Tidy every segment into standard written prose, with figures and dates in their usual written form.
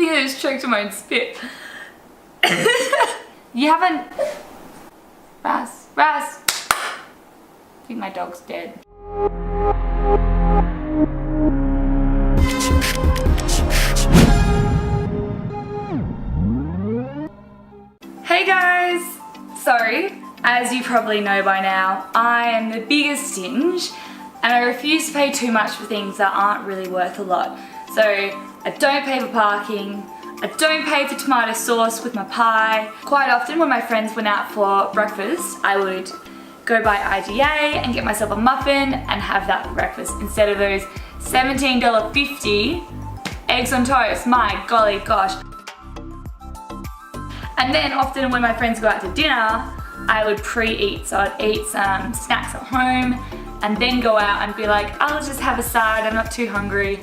think I just choked on my own spit. You haven't... Raz. I think my dog's dead. Hey guys! So, as you probably know by now, I am the biggest stinge and I refuse to pay too much for things that aren't really worth a lot. So, I don't pay for parking, I don't pay for tomato sauce with my pie. Quite often when my friends went out for breakfast, I would go by IGA and get myself a muffin and have that for breakfast instead of those $17.50 eggs on toast. My golly gosh. And then often when my friends go out to dinner, I would pre-eat. So I'd eat some snacks at home and then go out and be like, I'll just have a side, I'm not too hungry.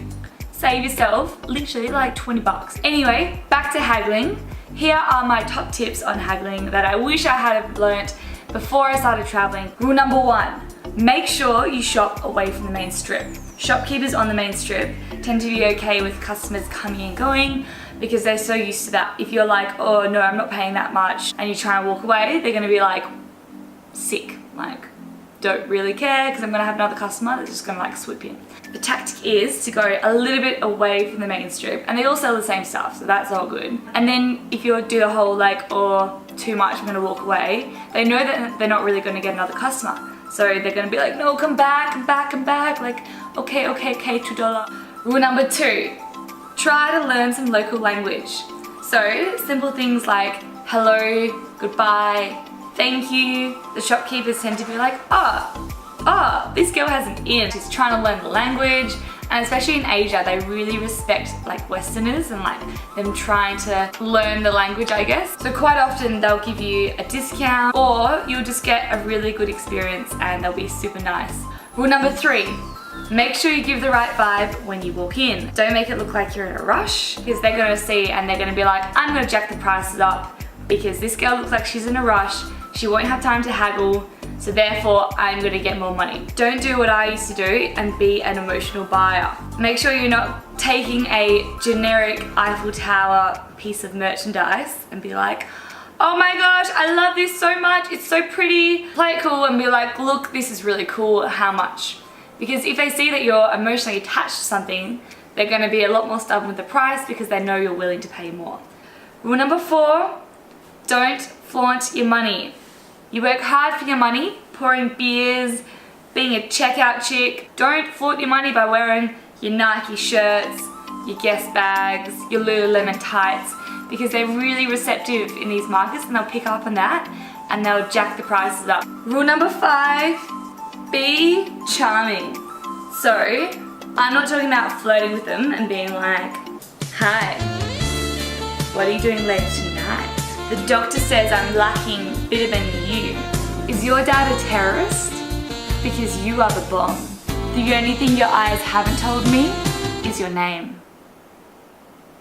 Save yourself literally like 20 bucks. Anyway, back to haggling. Here are my top tips on haggling that I wish I had learnt before I started traveling. Rule number 1, make sure you shop away from the main strip. Shopkeepers on the main strip tend to be okay with customers coming and going because they're so used to that. If you're like, oh no, I'm not paying that much, and you try and walk away, they're gonna be like, sick, like, don't really care because I'm gonna have another customer that's just gonna like swoop in. The tactic is to go a little bit away from the main strip, and they all sell the same stuff, so that's all good. And then if you do the whole like, oh, too much, I'm gonna walk away, they know that they're not really gonna get another customer. So they're gonna be like, no, come back, like, okay, $2. Rule number 2, try to learn some local language. So simple things like hello, goodbye, thank you. The shopkeepers tend to be like, oh, this girl has an in. She's trying to learn the language. And especially in Asia, they really respect like Westerners and like them trying to learn the language, I guess. So quite often they'll give you a discount or you'll just get a really good experience and they'll be super nice. Rule number 3, make sure you give the right vibe when you walk in. Don't make it look like you're in a rush because they're gonna see and they're gonna be like, I'm gonna jack the prices up because this girl looks like she's in a rush. She won't have time to haggle. So therefore, I'm gonna get more money. Don't do what I used to do and be an emotional buyer. Make sure you're not taking a generic Eiffel Tower piece of merchandise and be like, oh my gosh, I love this so much, it's so pretty. Play it cool and be like, look, this is really cool, how much? Because if they see that you're emotionally attached to something, they're gonna be a lot more stubborn with the price because they know you're willing to pay more. Rule number 4, don't flaunt your money. You work hard for your money, pouring beers, being a checkout chick. Don't flaunt your money by wearing your Nike shirts, your Guess bags, your Lululemon tights, because they're really receptive in these markets and they'll pick up on that and they'll jack the prices up. Rule number 5, be charming. So, I'm not talking about flirting with them and being like, hi, what are you doing later tonight? The doctor says I'm lacking vitamin U. Is your dad a terrorist? Because you are the bomb. The only thing your eyes haven't told me is your name.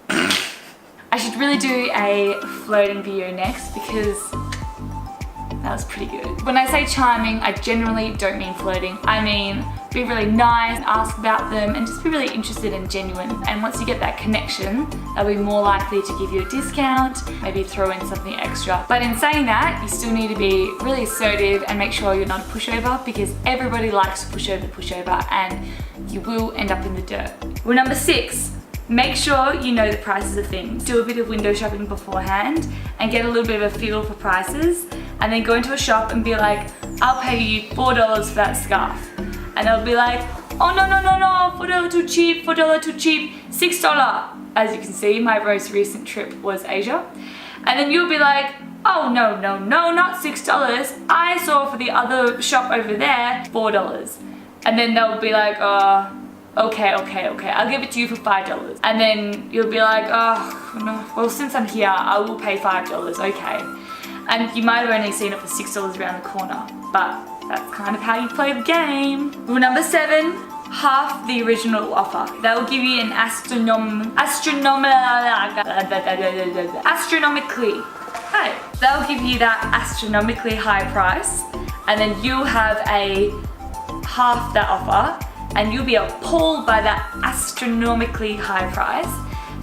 I should really do a flirting video next because that was pretty good. When I say charming, I generally don't mean flirting. I mean be really nice, ask about them, and just be really interested and genuine. And once you get that connection, they'll be more likely to give you a discount, maybe throw in something extra. But in saying that, you still need to be really assertive and make sure you're not a pushover because everybody likes to pushover, and you will end up in the dirt. Rule number 6, make sure you know the prices of things. Do a bit of window shopping beforehand and get a little bit of a feel for prices, and then go into a shop and be like, I'll pay you $4 for that scarf. And they'll be like, oh no, $4 too cheap, $6. As you can see, my most recent trip was Asia. And then you'll be like, oh no, not $6. I saw for the other shop over there, $4. And then they'll be like, okay, I'll give it to you for $5. And then you'll be like, oh no, well since I'm here, I will pay $5, okay. And you might have only seen it for $6 around the corner, but that's kind of how you play the game. Rule number 7, half the original offer. That will give you an they'll give you that astronomically high price, and then you'll have a half that offer, and you'll be appalled by that astronomically high price.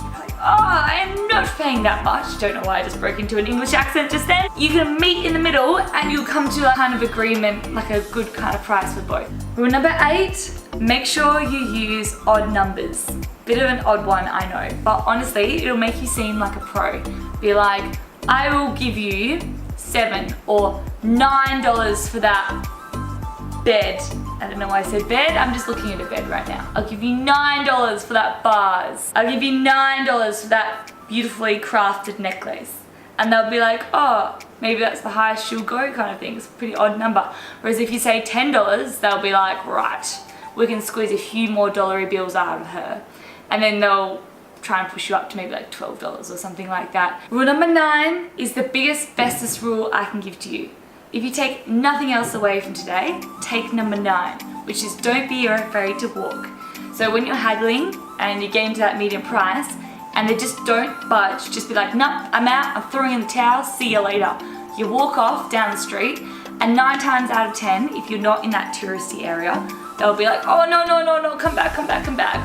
You're like, I am not paying that much. Don't know why I just broke into an English accent just then. You can meet in the middle and you'll come to a kind of agreement, like a good kind of price for both. Rule number 8, make sure you use odd numbers. Bit of an odd one, I know, but honestly, it'll make you seem like a pro. Be like, I will give you $7 or $9 for that bed. I don't know why I said bed, I'm just looking at a bed right now. I'll give you $9 for that vase. I'll give you $9 for that beautifully crafted necklace. And they'll be like, oh, maybe that's the highest she'll go kind of thing. It's a pretty odd number. Whereas if you say $10, they'll be like, right, we can squeeze a few more dollary bills out of her. And then they'll try and push you up to maybe like $12 or something like that. Rule number 9 is the biggest, bestest rule I can give to you. If you take nothing else away from today, take number 9, which is don't be afraid to walk. So when you're haggling and you're getting to that median price and they just don't budge, just be like, nope, I'm out, I'm throwing in the towel, see you later. You walk off down the street and 9 times out of 10, if you're not in that touristy area, they'll be like, oh no, come back,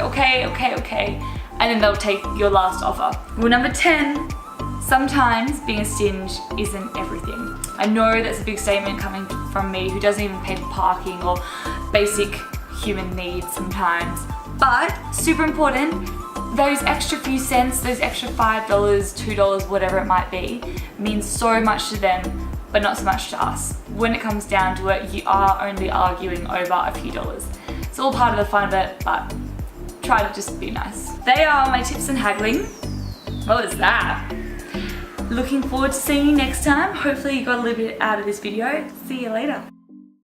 okay. And then they'll take your last offer. Rule number 10, sometimes being a stinge isn't everything. I know that's a big statement coming from me who doesn't even pay for parking or basic human needs sometimes. But super important, those extra few cents, those extra $5, $2, whatever it might be, means so much to them, but not so much to us. When it comes down to it, you are only arguing over a few dollars. It's all part of the fun of it, but try to just be nice. They are my tips on haggling. What was that? Looking forward to seeing you next time. Hopefully you got a little bit out of this video. See you later.